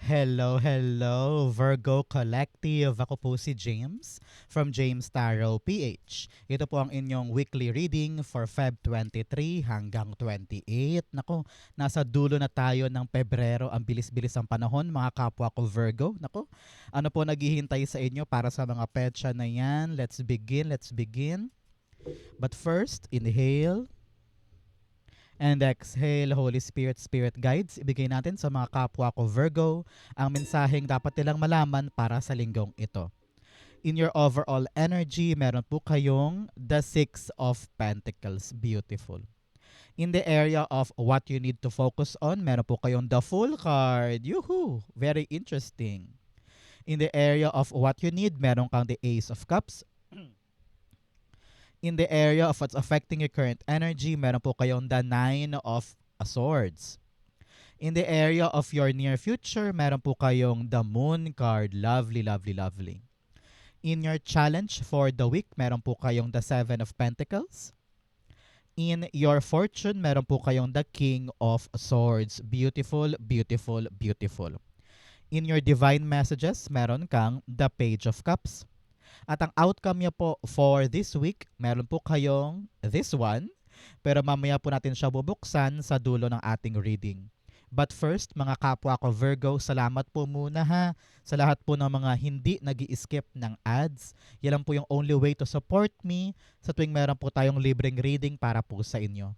Hello, hello, Virgo Collective. Ako po si James from James Tarot PH. Ito po ang inyong weekly reading for Feb 23 hanggang 28. Nako, nasa dulo na tayo ng Pebrero. Ang bilis-bilis ang panahon, mga kapwa ko Virgo. Nako, ano po naghihintay sa inyo para sa mga petsa na yan? Let's begin, let's begin. But first, inhale. And exhale, Holy Spirit, Spirit Guides, ibigay natin sa mga kapwa ko Virgo ang mensaheng dapat nilang malaman para sa linggong ito. In your overall energy, meron po kayong the Six of Pentacles. Beautiful. In the area of what you need to focus on, meron po kayong the Fool card. Yuhu! Very interesting. In the area of what you need, meron kang the Ace of Cups. In the area of what's affecting your current energy, meron po kayong the Nine of Swords. In the area of your near future, meron po kayong the Moon card. Lovely, lovely, lovely. In your challenge for the week, meron po kayong the Seven of Pentacles. In your fortune, meron po kayong the King of Swords. Beautiful, beautiful, beautiful. In your divine messages, meron kang the Page of Cups. At ang outcome niya po for this week, meron po kayong this one, pero mamaya po natin siya bubuksan sa dulo ng ating reading. But first, mga kapwa ko Virgo, salamat po muna ha sa lahat po ng mga hindi nag-i-skip ng ads. Yan lang po yung only way to support me sa tuwing meron po tayong libreng reading para po sa inyo.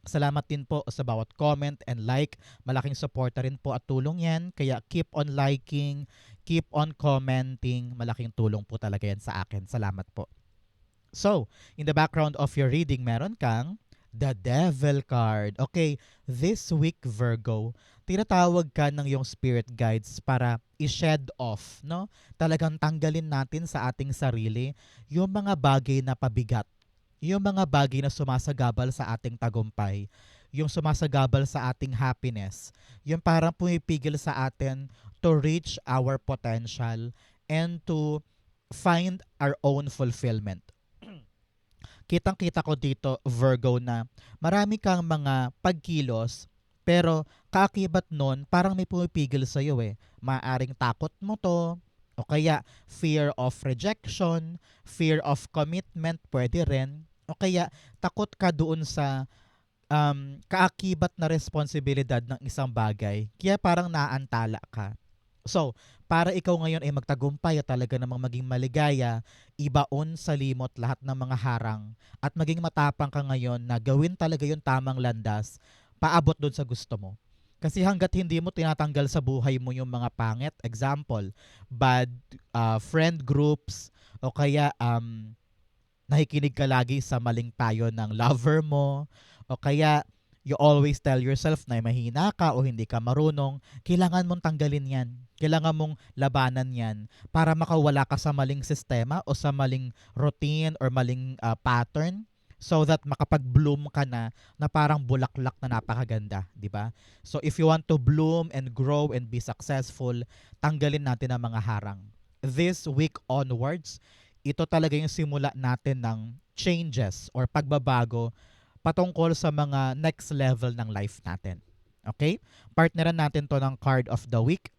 Salamat din po sa bawat comment and like. Malaking suporta rin po at tulong yan. Kaya keep on liking, keep on commenting. Malaking tulong po talaga yan sa akin. Salamat po. So, in the background of your reading, meron kang the Devil card. Okay, this week Virgo, tinatawag ka ng yung spirit guides para i-shed off, no? Talagang tanggalin natin sa ating sarili yung mga bagay na pabigat, yung mga bagay na sumasagabal sa ating tagumpay, yung sumasagabal sa ating happiness, yung parang pumipigil sa atin to reach our potential and to find our own fulfillment. Kitang-kita ko dito, Virgo, na marami kang mga pagkilos, pero kaakibat nun, parang may pumipigil sa'yo eh. Maaring takot mo to, o kaya fear of rejection, fear of commitment, pwede rin. O kaya takot ka doon sa kaakibat na responsibilidad ng isang bagay, kaya parang naantala ka. So, para ikaw ngayon ay magtagumpay at talaga namang maging maligaya, ibaon sa limot lahat ng mga harang at maging matapang ka ngayon na gawin talaga yung tamang landas, paabot doon sa gusto mo. Kasi hanggat hindi mo tinatanggal sa buhay mo yung mga pangit, example, bad friend groups, o kaya nakikinig ka lagi sa maling payo ng lover mo, o kaya you always tell yourself na mahina ka o hindi ka marunong, kailangan mong tanggalin yan. Kailangan mong labanan yan para makawala ka sa maling sistema o sa maling routine or maling pattern so that makapag-bloom ka na parang bulaklak na napakaganda, di ba? So if you want to bloom and grow and be successful, tanggalin natin ang mga harang. This week onwards, ito talaga yung simula natin ng changes or pagbabago patungkol sa mga next level ng life natin. Okay? Partneran natin to ng card of the week.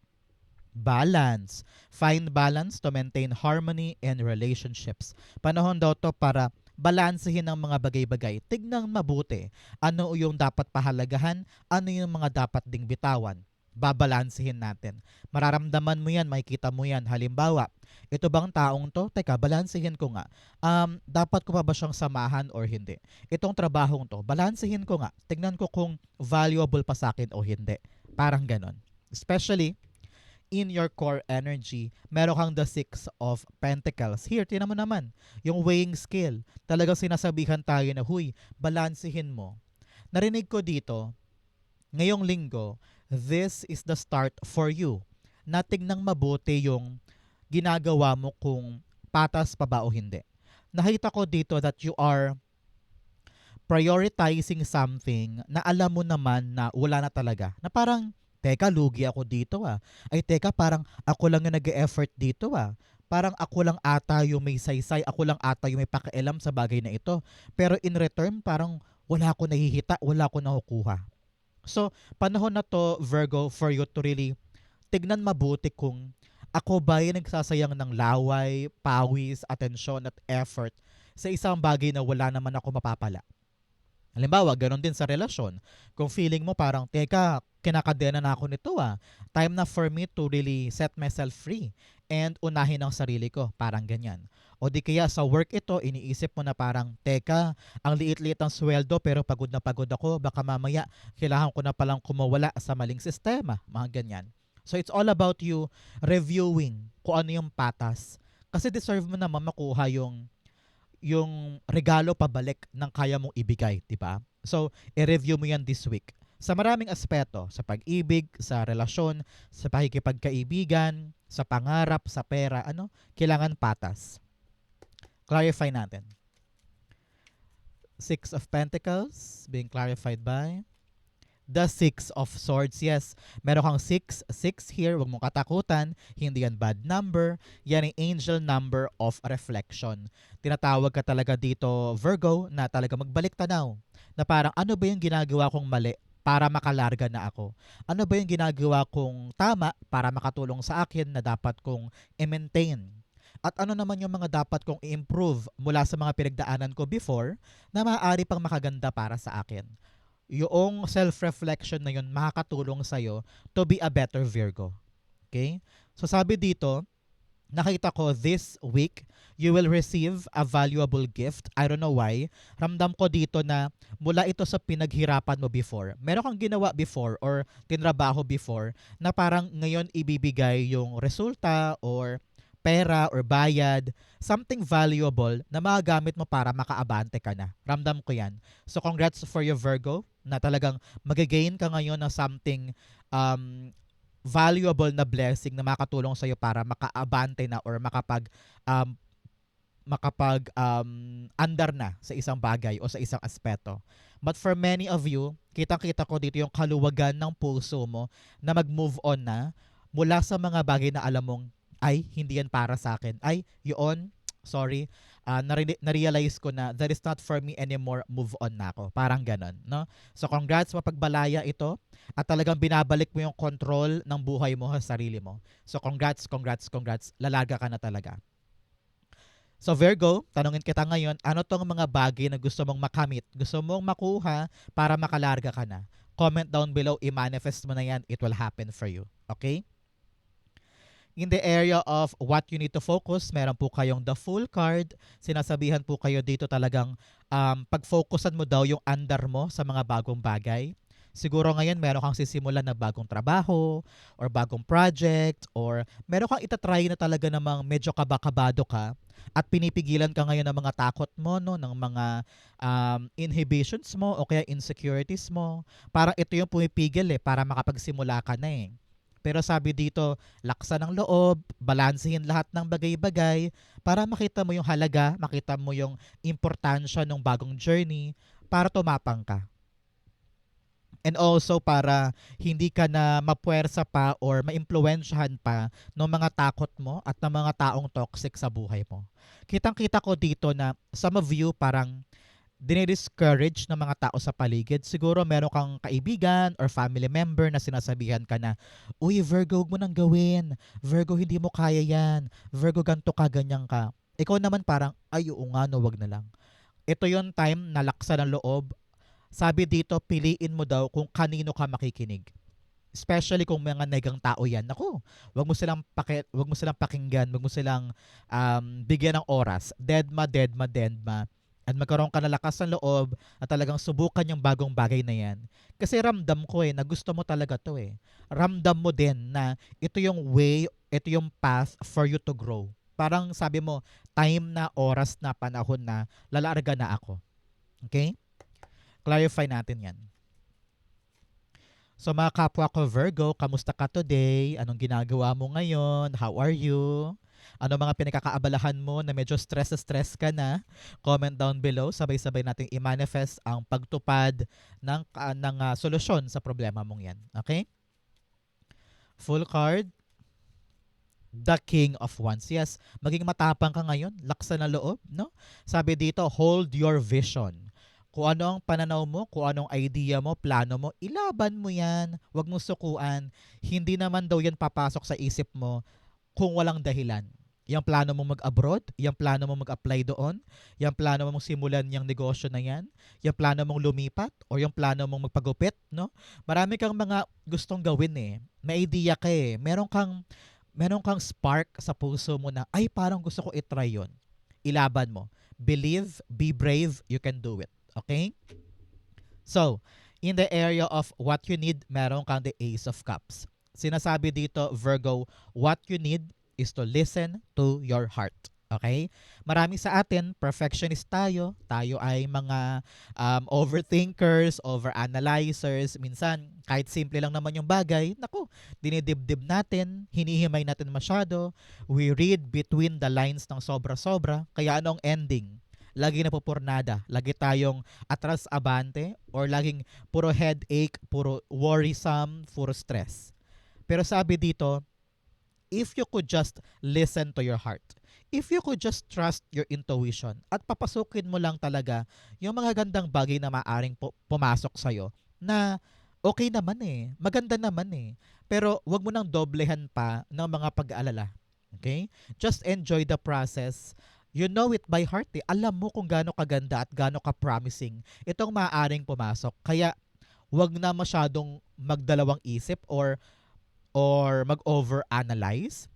Balance. Find balance to maintain harmony in relationships. Panahon daw to para balansehin ang mga bagay-bagay. Tignan mabuti. Ano yung dapat pahalagahan? Ano yung mga dapat ding bitawan? Babalansehin natin. Mararamdaman mo yan, makikita mo yan. Halimbawa, ito bang taong to? Teka, balansehin ko nga. Dapat ko pa ba siyang samahan or hindi? Itong trabahong to, balansehin ko nga. Tignan ko kung valuable pa sa akin o hindi. Parang ganon. Especially, in your core energy, meron kang the Six of Pentacles. Here, tinan mo naman, yung weighing scale. Talagang sinasabihan tayo na, huy, balansehin mo. Narinig ko dito, ngayong linggo, this is the start for you. Na tignang mabuti yung ginagawa mo kung patas pa ba o hindi. Nakita ko dito that you are prioritizing something na alam mo naman na wala na talaga. Na parang, teka, lugi ako dito ah. Ay, teka, parang ako lang yung nag-e-effort dito ah. Parang ako lang ata yung may saysay, ako lang ata yung may pakialam sa bagay na ito. Pero in return, parang wala ako nahihita, wala ako nakukuha. So, panahon na to, Virgo, for you to really tignan mabuti kung ako ba yung nagsasayang ng laway, pawis, atensyon at effort sa isang bagay na wala naman ako mapapala. Halimbawa, gano'n din sa relasyon. Kung feeling mo parang, teka, kinakadena na ako nito ah. Time na for me to really set myself free and unahin ang sarili ko. Parang ganyan. O di kaya sa work ito, iniisip mo na parang, teka, ang liit-liit ang sweldo pero pagod na pagod ako. Baka mamaya, kailangan ko na palang kumawala sa maling sistema. Mga ganyan. So it's all about you reviewing kung ano yung patas. Kasi deserve mo naman makuha yung regalo pabalik ng kaya mong ibigay, di ba? So, i-review mo yan this week. Sa maraming aspeto, sa pag-ibig, sa relasyon, sa pakikipagkaibigan, sa pangarap, sa pera, kailangan patas. Clarify natin. Six of Pentacles being clarified by the Six of Swords. Yes, meron kang 6 here. Huwag mong katakutan. Hindi yan bad number. Yan ang angel number of reflection. Tinatawag ka talaga dito, Virgo, na talaga magbalik tanaw. Na parang ano ba yung ginagawa kong mali para makalarga na ako? Ano ba yung ginagawa kong tama para makatulong sa akin na dapat kong i-maintain? At ano naman yung mga dapat kong i-improve mula sa mga pinagdaanan ko before na maaari pang makaganda para sa akin? Yung self-reflection na yun makakatulong sa'yo to be a better Virgo. Okay? So sabi dito, nakita ko this week, you will receive a valuable gift. I don't know why. Ramdam ko dito na mula ito sa pinaghirapan mo before. Meron kang ginawa before or tinrabaho before na parang ngayon ibibigay yung resulta or pera or bayad, something valuable na magagamit mo para makaabante ka na. Ramdam ko yan. So congrats for your Virgo na talagang mag-gain ka ngayon ng something valuable na blessing na makatulong sa'yo para makaabante na or um, andar na sa isang bagay o sa isang aspeto. But for many of you, kitang-kita ko dito yung kaluwagan ng puso mo na mag-move on na mula sa mga bagay na alam mong ay, hindi yan para sa akin. Ay, yun, sorry, na-realize ko na that is not for me anymore, move on na ako. Parang ganon, no? So congrats, mapagbalaya ito at talagang binabalik mo yung control ng buhay mo sa sarili mo. So congrats, congrats, congrats, lalaga ka na talaga. So Virgo, tanungin kita ngayon, ano tong mga bagay na gusto mong makamit, gusto mong makuha para makalarga ka na? Comment down below, i-manifest mo na yan, it will happen for you. Okay? In the area of what you need to focus, meron po kayong the Fool card. Sinasabihan po kayo dito talagang pag-focusan mo daw yung andar mo sa mga bagong bagay. Siguro ngayon meron kang sisimulan na bagong trabaho or bagong project or meron kang itatry na talaga namang medyo kabakabado ka at pinipigilan ka ngayon ng mga takot mo, no, ng mga inhibitions mo o kaya insecurities mo. Parang ito yung pumipigil para makapagsimula ka na eh. Pero sabi dito, laksan ng loob, balansehin lahat ng bagay-bagay para makita mo yung halaga, makita mo yung importansya ng bagong journey para tumapang ka. And also para hindi ka na mapuwersa pa or maimpluwensyahan pa ng mga takot mo at ng mga taong toxic sa buhay mo. Kitang-kita ko dito na some of you parang dinidiscourage ng mga tao sa paligid. Siguro meron kang kaibigan or family member na sinasabihan ka na, uy Virgo, huwag mo nang gawin. Virgo, hindi mo kaya yan. Virgo, ganto ka, ganyan ka. Ikaw naman parang, ay oo nga no, wag na lang. Ito yung time na laksa ng loob. Sabi dito, piliin mo daw kung kanino ka makikinig. Especially kung mga negang tao yan. Naku, wag mo silang pakinggan, wag mo silang bigyan ng oras. Deadma, deadma, deadma. At magkaroon ka na lakas ng loob at talagang subukan yung bagong bagay na yan. Kasi ramdam ko na gusto mo talaga to eh. Ramdam mo din na ito yung way, ito yung path for you to grow. Parang sabi mo, time na, oras na, panahon na, lalarga na ako. Okay? Clarify natin yan. So mga kapwa ko Virgo, kamusta ka today? Anong ginagawa mo ngayon? How are you? Ano mga pinakakaabalahan mo na medyo stress ka na? Comment down below. Sabay-sabay nating i-manifest ang pagtupad ng solusyon sa problema mong yan. Okay? Full card. The King of Wands. Yes, maging matapang ka ngayon. Laksa na loob, no? Sabi dito, hold your vision. Kung ano ang pananaw mo, kung anong idea mo, plano mo, ilaban mo yan. Huwag mo sukuan. Hindi naman daw yan papasok sa isip mo kung walang dahilan. Yung plano mong mag-abroad, yung plano mong mag-apply doon, yung plano mong simulan yung negosyo na yan, yung plano mong lumipat, o yung plano mong magpagupit, no? Marami kang mga gustong gawin eh. May idea ka eh. Meron kang spark sa puso mo na, ay parang gusto ko itry yun. Ilaban mo. Believe, be brave, you can do it. Okay? So, in the area of what you need, meron kang the Ace of Cups. Sinasabi dito, Virgo, what you need is to listen to your heart. Okay? Marami sa atin, perfectionist tayo. Tayo ay mga overthinkers, overanalyzers. Minsan, kahit simple lang naman yung bagay, naku, dinidibdib natin, hinihimay natin masyado. We read between the lines ng sobra-sobra. Kaya anong ending? Lagi na pupurnada. Lagi tayong atras abante or laging puro headache, puro worrisome, puro stress. Pero sabi dito, if you could just listen to your heart, if you could just trust your intuition at papasukin mo lang talaga yung mga gandang bagay na maaring pumasok sa'yo na okay naman eh, maganda naman eh. Pero wag mo nang doblehan pa ng mga pag-aalala. Okay? Just enjoy the process. You know it by heart eh. Alam mo kung gaano kaganda at gaano ka-promising itong maaaring pumasok. Kaya wag na masyadong magdalawang isip or mag-over-analyze.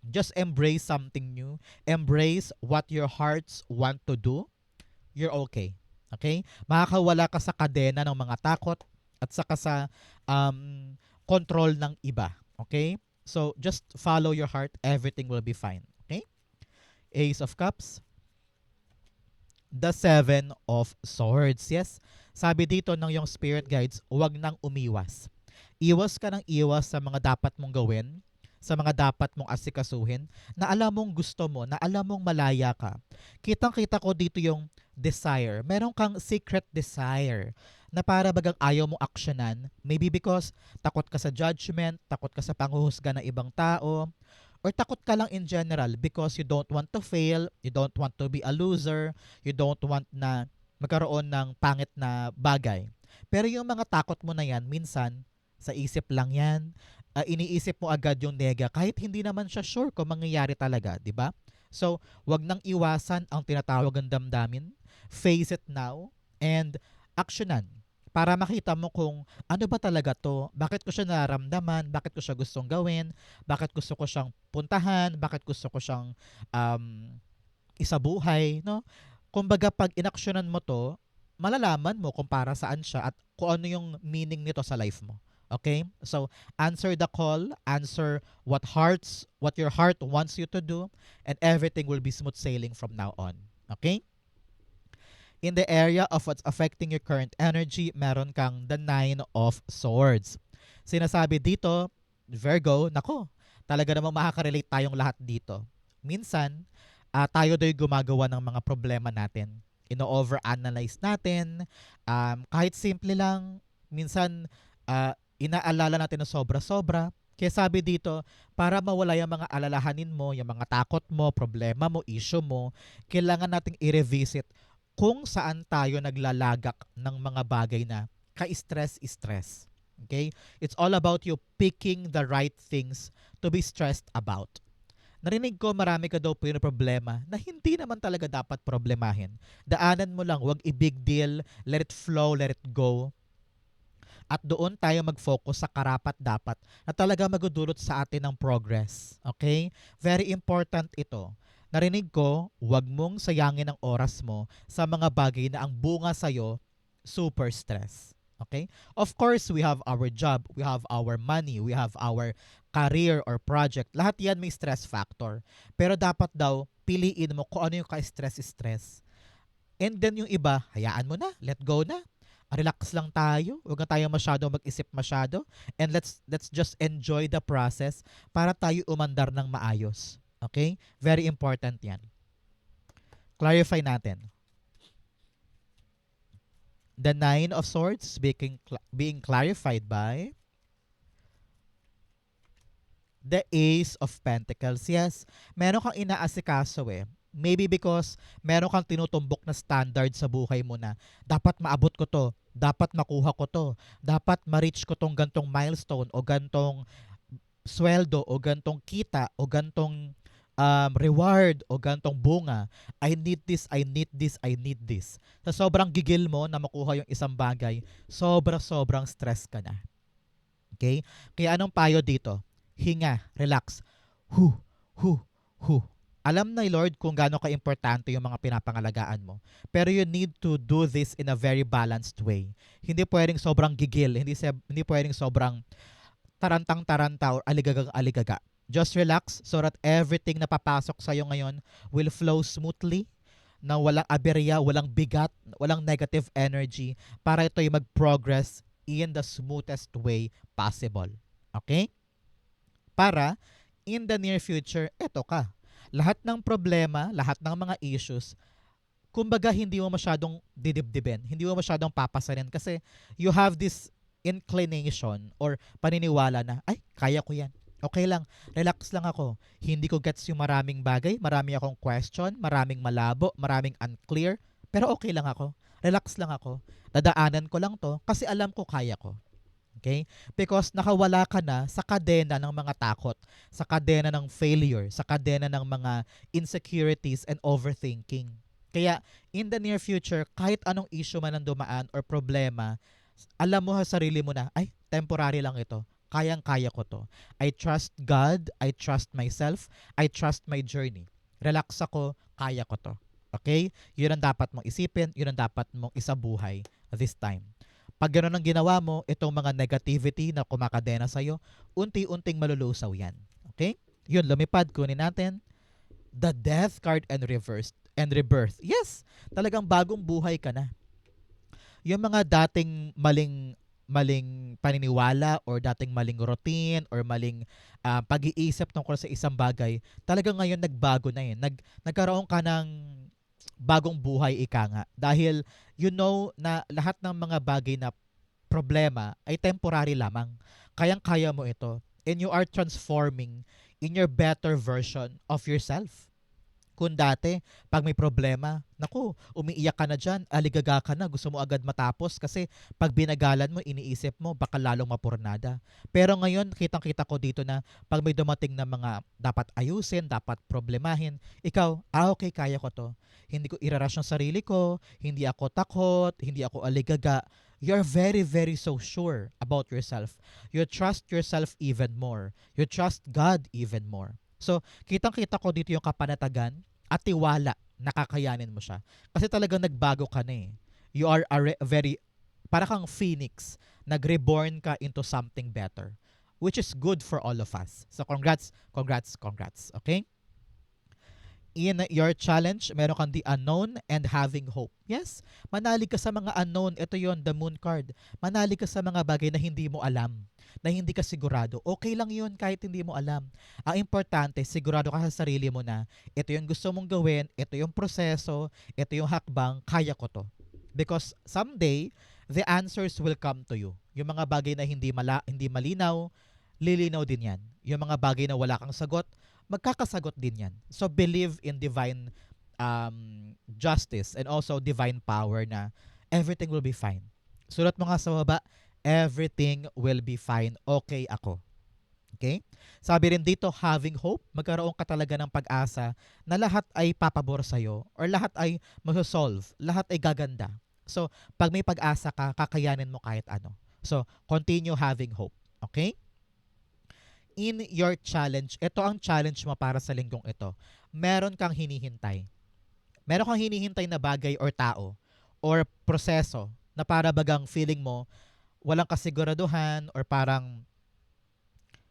Just embrace something new. Embrace what your hearts want to do. You're okay. Okay? Makakawala ka sa kadena ng mga takot at saka sa control ng iba. Okay? So, just follow your heart. Everything will be fine. Okay? Ace of Cups. The Seven of Swords. Yes? Sabi dito ng yung spirit guides, huwag nang umiwas. Iwas ka ng iwas sa mga dapat mong gawin, sa mga dapat mong asikasuhin, na alam mong gusto mo, na alam mong malaya ka. Kitang-kita ko dito yung desire. Meron kang secret desire na para bagang ayaw mong aksyonan. Maybe because takot ka sa judgment, takot ka sa panghuhusga ng ibang tao, or takot ka lang in general because you don't want to fail, you don't want to be a loser, you don't want na magkaroon ng pangit na bagay. Pero yung mga takot mo na yan, minsan, sa isip lang yan, iniisip mo agad yung nega kahit hindi naman siya sure kung mangyayari talaga, di ba? So, wag nang iwasan ang tinatawag ng damdamin. Face it now and actionan para makita mo kung ano ba talaga to, bakit ko siya nararamdaman, bakit ko siya gustong gawin, bakit gusto ko siyang puntahan, bakit gusto ko siyang isabuhay, no? Kumbaga pag inaksyonan mo to, malalaman mo kung para saan siya at kung ano yung meaning nito sa life mo. Okay? So, answer the call, answer what your heart wants you to do, and everything will be smooth sailing from now on. Okay? In the area of what's affecting your current energy, meron kang the Nine of Swords. Sinasabi dito, Virgo, nako, talaga namang makaka-relate tayong lahat dito. Minsan, tayo do'y gumagawa ng mga problema natin. Ino-overanalyze natin. Kahit simple lang, minsan, inaalala natin na sobra-sobra. Kaya sabi dito, para mawala yung mga alalahanin mo, yung mga takot mo, problema mo, issue mo, kailangan nating i-revisit kung saan tayo naglalagak ng mga bagay na ka-stress-stress. Okay? It's all about you picking the right things to be stressed about. Narinig ko marami ka daw po yung problema na hindi naman talaga dapat problemahin. Daanan mo lang, wag i-big deal, let it flow, let it go. At doon tayo mag-focus sa karapat-dapat na talaga magdudulot sa atin ng progress. Okay? Very important ito. Narinig ko, huwag mong sayangin ang oras mo sa mga bagay na ang bunga sa'yo, super stress. Okay? Of course, we have our job, we have our money, we have our career or project. Lahat yan may stress factor. Pero dapat daw, piliin mo kung ano yung ka-stress-stress. And then yung iba, hayaan mo na, let go na. Relax lang tayo. Huwag na tayo masyado mag-isip masyado. And let's just enjoy the process para tayo umandar ng maayos. Okay? Very important yan. Clarify natin. The Nine of Swords being clarified by the Ace of Pentacles. Yes, meron kang inaasikaso eh. Maybe because meron kang tinutumbok na standard sa buhay mo na dapat maabot ko to, dapat makuha ko to, dapat ma-reach ko tong gantong milestone o gantong sweldo o gantong kita o gantong reward o gantong bunga. I need this, I need this, I need this. Sa sobrang gigil mo na makuha yung isang bagay, sobrang stress ka na. Okay? Kaya anong payo dito? Hinga, relax. Hu, hu, hu. Alam na Lord kung gaano ka-importante yung mga pinapangalagaan mo. Pero you need to do this in a very balanced way. Hindi pwedeng sobrang gigil, hindi pwedeng sobrang tarantang-taranta or aligagang-aligaga. Just relax so that everything na papasok sa'yo ngayon will flow smoothly, na walang aberya, walang bigat, walang negative energy para ito'y mag-progress in the smoothest way possible. Okay? Para in the near future, eto ka. Lahat ng problema, lahat ng mga issues, kumbaga hindi mo masyadong didibdibin, hindi mo masyadong papasanin kasi you have this inclination or paniniwala na, ay, kaya ko yan. Okay lang, relax lang ako. Hindi ko gets yung maraming bagay, marami akong question, maraming malabo, maraming unclear, pero okay lang ako. Relax lang ako. Dadaanan ko lang to kasi alam ko kaya ko. Okay? Because nakawala ka na sa kadena ng mga takot, sa kadena ng failure, sa kadena ng mga insecurities and overthinking. Kaya in the near future, kahit anong issue man ang dumaan or problema, alam mo sa sarili mo na, ay, temporary lang ito. Kayang-kaya ko to. I trust God, I trust myself, I trust my journey. Relax ako, kaya ko to. Okay? Yun ang dapat mong isipin, yun ang dapat mong isabuhay this time. Pag gano'n ang ginawa mo, itong mga negativity na kumakadena sa'yo, unti-unting malulusaw yan. Okay? Yun, lumipad, kunin natin. The death card and reversed and rebirth. Yes, talagang bagong buhay ka na. Yung mga dating maling paniniwala or dating maling routine or maling pag-iisip tungkol sa isang bagay, talagang ngayon nagbago na yun. Nagkaroon ka ng bagong buhay ika nga. Dahil you know na lahat ng mga bagay na problema ay temporary lamang. Kayang-kaya mo ito. And you are transforming in your better version of yourself. Kung dati, pag may problema, naku, umiiyak ka na dyan, aligaga ka na, gusto mo agad matapos kasi pag binagalan mo, iniisip mo, baka lalong mapurnada. Pero ngayon, kitang-kita ko dito na pag may dumating na mga dapat ayusin, dapat problemahin, ikaw, okay, kaya ko to. Hindi ko irarush yung sarili ko, hindi ako takot, hindi ako aligaga. You're very, very so sure about yourself. You trust yourself even more. You trust God even more. So, kitang-kita ko dito yung kapanatagan at tiwala na kakayanin mo siya. Kasi talagang nagbago ka na eh. You are very, para kang phoenix. Nag-reborn ka into something better. Which is good for all of us. So, congrats, congrats, congrats. Okay? In your challenge, meron kang the unknown and having hope. Yes, manalig ka sa mga unknown. Ito yon, the moon card. Manalig ka sa mga bagay na hindi mo alam, na hindi ka sigurado. Okay lang yun kahit hindi mo alam. Ang importante, sigurado ka sa sarili mo na ito yung gusto mong gawin, ito yung proseso, ito yung hakbang, kaya ko to. Because someday, the answers will come to you. Yung mga bagay na hindi malinaw, lilinaw din yan. Yung mga bagay na wala kang sagot, magkakasagot din yan. So believe in divine justice and also divine power na everything will be fine. Sulat mo nga sa baba, everything will be fine. Okay ako. Okay? Sabi rin dito, having hope, magkaroon ka talaga ng pag-asa na lahat ay papabor sa'yo or lahat ay masosolve, lahat ay gaganda. So, pag may pag-asa ka, kakayanin mo kahit ano. So, continue having hope. Okay? In your challenge, ito ang challenge mo para sa linggong ito. Meron kang hinihintay. Meron kang hinihintay na bagay or tao or proseso na para bagang feeling mo walang kasiguraduhan or parang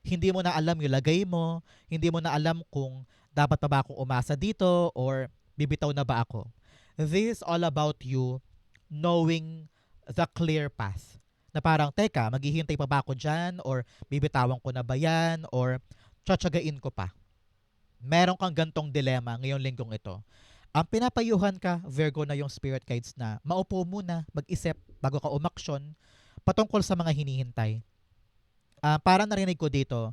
hindi mo na alam yung lagay mo, hindi mo na alam kung dapat pa ba akong umasa dito or bibitaw na ba ako. This is all about you knowing the clear path. Na parang, teka, maghihintay pa ba ako dyan? Or bibitawan ko na ba yan? Or tsatsagain ko pa? Meron kang gantong dilema ngayong linggong ito. Ang pinapayuhan ka, Virgo, na yung spirit guides na maupo muna, mag-isip bago ka umaksyon patungkol sa mga hinihintay. Parang narinig ko dito,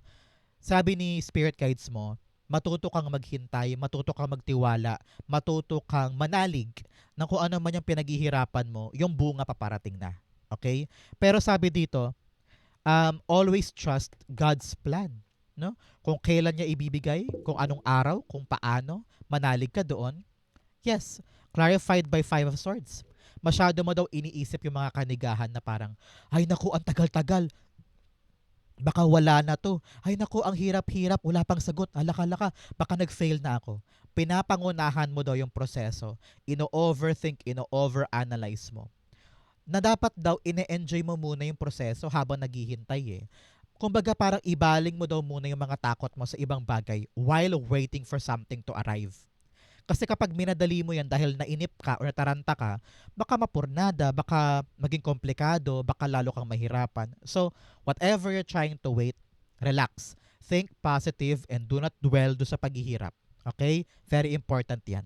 sabi ni spirit guides mo, Matuto kang maghintay, matuto kang magtiwala, matuto kang manalig ng kung ano man yung pinaghihirapan mo, yung bunga paparating na. Okay? Pero sabi dito, always trust God's plan. No? Kung kailan niya ibibigay, kung anong araw, kung paano, manalig ka doon. Yes, clarified by Five of Swords. Masyado mo daw iniisip yung mga kanigahan na parang, ay naku, ang tagal-tagal, baka wala na to. Ay naku, ang hirap-hirap, wala pang sagot. Alaka-laka, baka nag-fail na ako. Pinapangunahan mo daw yung proseso. Ino-overthink, ino-overanalyze mo. Na dapat daw ine-enjoy mo muna yung proseso habang naghihintay eh. Kumbaga parang ibaling mo daw muna yung mga takot mo sa ibang bagay while waiting for something to arrive. Kasi kapag minadali mo yan dahil nainip ka or nataranta ka, baka mapurnada, baka maging komplikado, baka lalo kang mahirapan. So, whatever you're trying to wait, relax. Think positive and do not dwell do sa paghihirap. Okay? Very important yan.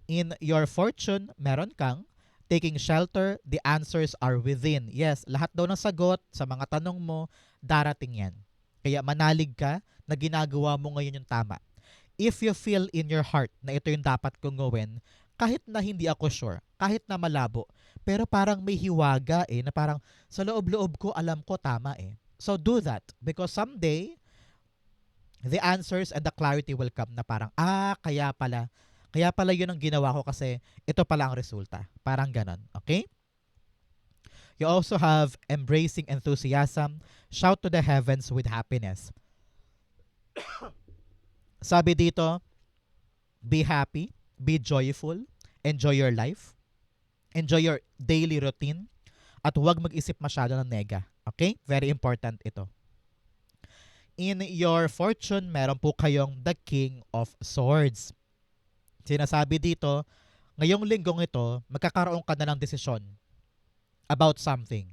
In your fortune, meron kang taking shelter, the answers are within. Yes, lahat daw ng sagot sa mga tanong mo, darating yan. Kaya manalig ka na ginagawa mo ngayon yung tama. If you feel in your heart na ito yung dapat kong gawin, kahit na hindi ako sure, kahit na malabo, pero parang may hiwaga eh, na parang sa loob-loob ko alam ko tama eh. So do that because someday, the answers and the clarity will come na parang, kaya pala yun ang ginawa ko kasi ito pala ang resulta. Parang ganon, okay? You also have embracing enthusiasm, shout to the heavens with happiness. Sabi dito, be happy, be joyful, enjoy your life, enjoy your daily routine, at huwag mag-isip masyado ng nega. Okay? Very important ito. In your fortune, meron po kayong the King of Swords. Sinasabi dito, ngayong linggong ito, magkakaroon ka na ng desisyon about something.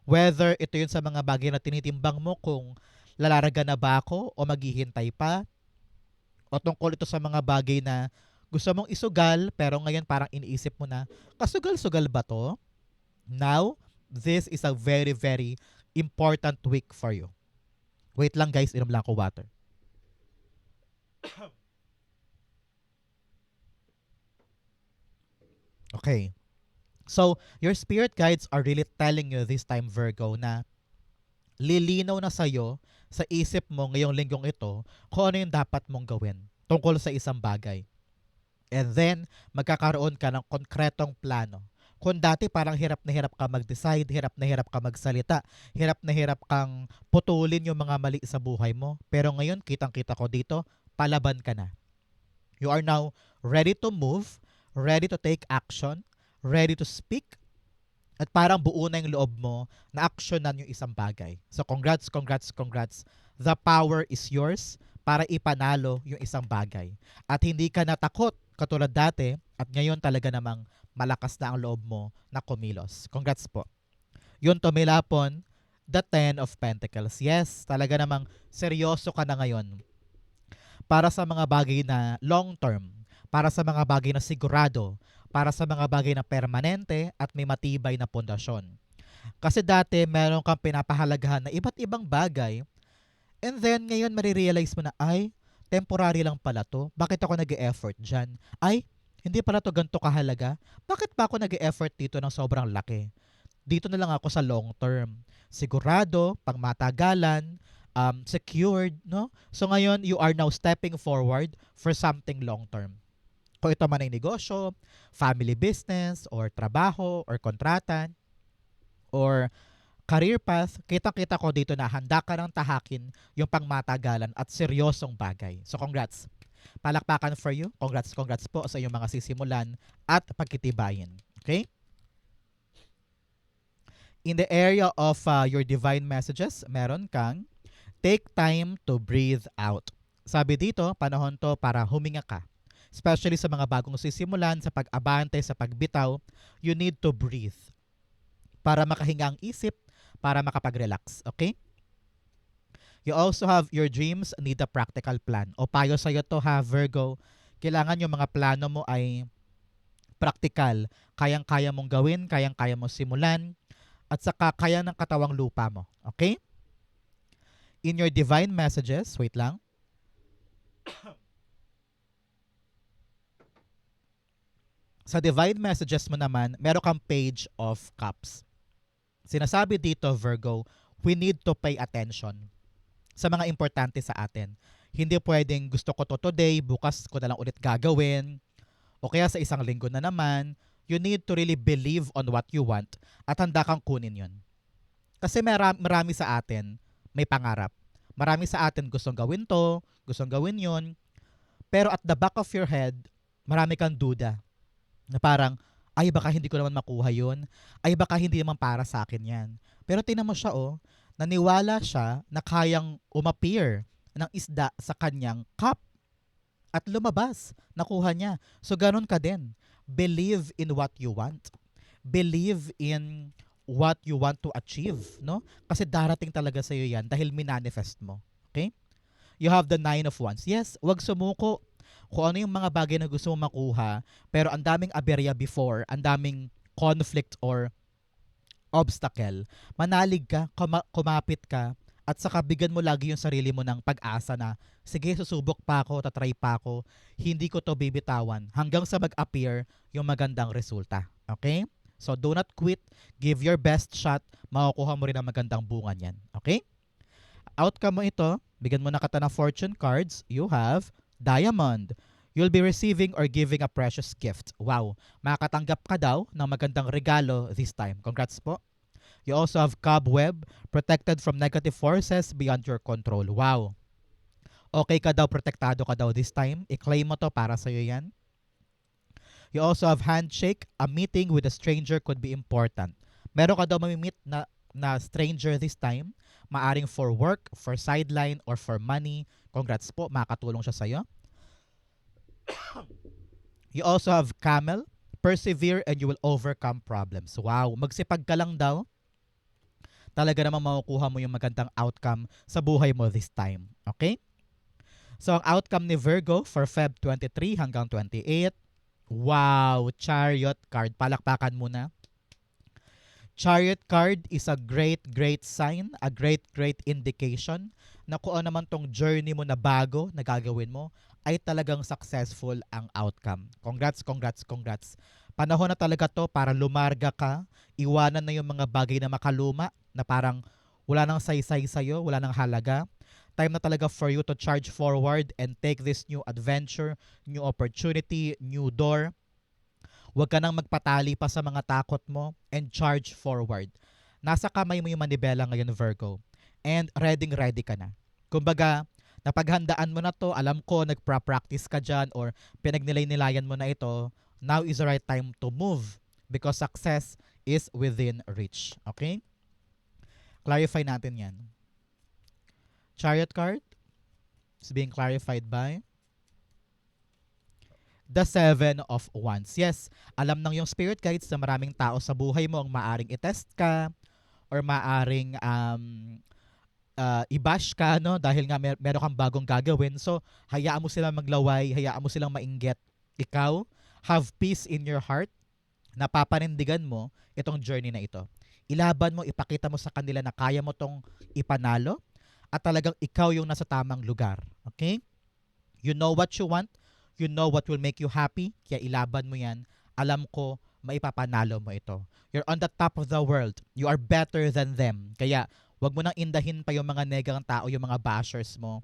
Whether ito yun sa mga bagay na tinitimbang mo kung lalaraga na ba ako o maghihintay pa, o tungkol ito sa mga bagay na gusto mong isugal pero ngayon parang iniisip mo na, kasugal-sugal ba to? Now, this is a very, very important week for you. Wait lang guys, inom lang ako water. Okay. So, your spirit guides are really telling you this time, Virgo, na lilinaw na sa'yo sa isip mo ngayong linggong ito kung ano yung dapat mong gawin tungkol sa isang bagay. And then, magkakaroon ka ng konkretong plano. Kung dati parang hirap na hirap ka mag-decide, hirap na hirap ka magsalita, hirap na hirap kang putulin yung mga mali sa buhay mo. Pero ngayon, kitang-kita ko dito, palaban ka na. You are now ready to move, ready to take action, ready to speak, at parang buo na yung loob mo na aksyonan yung isang bagay. So congrats, congrats, congrats. The power is yours para ipanalo yung isang bagay. At hindi ka natakot katulad dati at ngayon talaga namang malakas na ang loob mo na kumilos. Congrats po. Yun tumilapon, the Ten of Pentacles. Yes, talaga namang seryoso ka na ngayon para sa mga bagay na long term, para sa mga bagay na sigurado, para sa mga bagay na permanente at may matibay na pundasyon. Kasi dati meron kang pinapahalagahan na iba't ibang bagay and then ngayon marirealize mo na ay, temporary lang pala to. Bakit ako nag-e-effort dyan? Ay, hindi pala to ganito kahalaga. Bakit pa ako nag-e-effort dito ng sobrang laki? Dito na lang ako sa long term. Sigurado, pangmatagalan, secured, no? So ngayon, you are now stepping forward for something long term. Kung ito man ay negosyo, family business, or trabaho, or kontrata, or career path, kita-kita ko dito na handa ka ng tahakin yung pangmatagalan at seryosong bagay. So congrats. Palakpakan for you. Congrats, congrats po sa iyong mga sisimulan at pagkitibayin. Okay? In the area of your divine messages, meron kang take time to breathe out. Sabi dito, panahon to para huminga ka. Especially sa mga bagong sisimulan, sa pag-abante, sa pagbitaw, you need to breathe para makahinga ang isip, para makapag-relax. Okay? You also have your dreams need a practical plan. O payo sa'yo to ha, Virgo. Kailangan yung mga plano mo ay practical. Kayang-kaya mong gawin, kayang-kaya mong simulan, at saka kaya ng katawang lupa mo. Okay? In your divine messages, wait lang. Sa divine messages mo naman, meron kang page of cups. Sinasabi dito, Virgo, we need to pay attention sa mga importante sa atin. Hindi pwedeng gusto ko to today, bukas ko na lang ulit gagawin, o kaya sa isang linggo na naman. You need to really believe on what you want at handa kang kunin yun. Kasi marami sa atin may pangarap. Marami sa atin gustong gawin to, gustong gawin yun, pero at the back of your head, marami kang duda na parang, ay baka hindi ko naman makuha yun, ay baka hindi naman para sa akin yan. Pero tinan mo siya, oh, naniwala siya na kayang umappear ng isda sa kanyang cup at lumabas, nakuha niya. So ganun ka din. Believe in what you want. Believe in what you want to achieve, no? Kasi darating talaga sa iyo yan dahil minanifest mo. Okay? You have the 9 of Wands. Yes, wag sumuko kung ano yung mga bagay na gusto mo makuha, pero ang daming aberya before, ang daming conflict or obstacle, manalig ka, kumapit ka, at saka bigyan mo lagi yung sarili mo ng pag-asa na, sige, susubok pa ako, tatry pa ako, hindi ko to bibitawan, hanggang sa mag-appear yung magandang resulta. Okay? So, do not quit. Give your best shot. Makukuha mo rin ang magandang bunga niyan. Okay? Outcome mo ito, bigyan mo na kita ng fortune cards. You have Diamond. You'll be receiving or giving a precious gift. Wow. Makakatanggap ka daw ng magandang regalo this time. Congrats po. You also have Cobweb, protected from negative forces beyond your control. Wow. Okay ka daw, protektado ka daw this time. I-claim mo to, para sa'yo yan. You also have Handshake. A meeting with a stranger could be important. Meron ka daw mamimit na stranger this time. Maaring for work, for sideline, or for money. Congrats po, makakatulong siya sa'yo. You also have Camel. Persevere and you will overcome problems. Wow, magsipag ka lang daw. Talaga naman makukuha mo yung magandang outcome sa buhay mo this time. Okay? So, ang outcome ni Virgo for Feb 23 hanggang 28. Wow, Chariot card. Palakpakan muna. Chariot card is a great, great sign, a great, great indication na kung ano naman tong journey mo na bago na gagawin mo, ay talagang successful ang outcome. Congrats, congrats, congrats. Panahon na talaga to para lumarga ka, iwanan na yung mga bagay na makaluma, na parang wala nang saysay sa'yo, wala nang halaga. Time na talaga for you to charge forward and take this new adventure, new opportunity, new door. Huwag ka nang magpatali pa sa mga takot mo and charge forward. Nasa kamay mo yung manibela ngayon, Virgo. And ready ka na. Kumbaga, napaghandaan mo na to, alam ko, nagpa-practice ka dyan or pinagnilay-nilayan mo na ito, now is the right time to move because success is within reach. Okay? Clarify natin yan. Chariot card is being clarified by the 7 of Wands. Yes, alam ng yung spirit guides na maraming tao sa buhay mo ang maaring i-test ka or maaring i-bash ka, no? Dahil nga meron kang bagong gagawin. So, hayaan mo silang maglaway, hayaan mo silang mainggit. Ikaw, have peace in your heart. Napapanindigan mo itong journey na ito. Ilaban mo, ipakita mo sa kanila na kaya mo tong ipanalo at talagang ikaw yung nasa tamang lugar. Okay? You know what you want. You know what will make you happy, kaya ilaban mo yan. Alam ko, maipapanalo mo ito. You're on the top of the world. You are better than them. Kaya, wag mo nang indahin pa yung mga negang tao, yung mga bashers mo.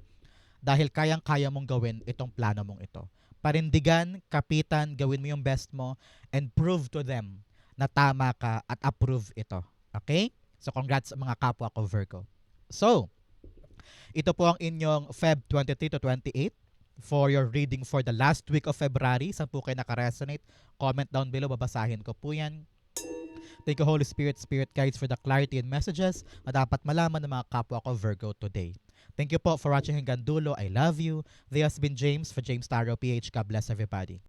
Dahil kayang-kaya mong gawin itong plano mong ito. Parindigan, kapitan, gawin mo yung best mo, and prove to them na tama ka at approve ito. Okay? So, congrats mga kapwa ko, Virgo. So, ito po ang inyong Feb 23 to 28. For your reading for the last week of February. Saan po kayo nakaresonate? Comment down below, babasahin ko po yan. Thank you, Holy Spirit, Spirit Guides, for the clarity and messages na dapat malaman ng mga kapwa ko Virgo today. Thank you po for watching hanggang dulo. I love you. This has been James for James Tarot PH. God bless everybody.